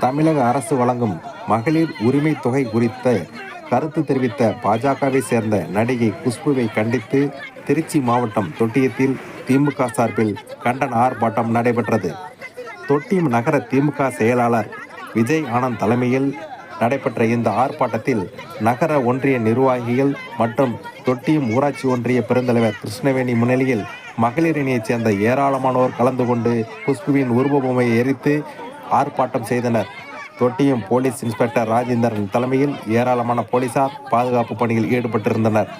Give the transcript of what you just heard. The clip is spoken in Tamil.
தமிழக அரசு வழங்கும் மகளிர் உரிமை தொகை குறித்த கருத்து தெரிவித்த பாஜகவை சேர்ந்த நடிகை குஷ்புவை கண்டித்து திருச்சி மாவட்டம் தொட்டியத்தில் திமுக சார்பில் கண்டன ஆர்ப்பாட்டம் நடைபெற்றது. தொட்டியம் நகர திமுக செயலாளர் விஜய் ஆனந்த் தலைமையில் நடைபெற்ற இந்த ஆர்ப்பாட்டத்தில் நகர ஒன்றிய நிர்வாகிகள் மற்றும் தொட்டியம் ஊராட்சி ஒன்றிய பெருந்தலைவர் கிருஷ்ணவேணி முன்னிலையில் மகளிரணியைச் சேர்ந்த ஏராளமானோர் கலந்து கொண்டு குஷ்புவின் உருவபொம்மையை எரித்து ஆர்ப்பாட்டம் செய்தனர். தொட்டியம் போலீஸ் இன்ஸ்பெக்டர் ராஜேந்திரன் தலைமையில் ஏராளமான போலீசார் பாதுகாப்பு பணியில் ஈடுபட்டிருந்தனர்.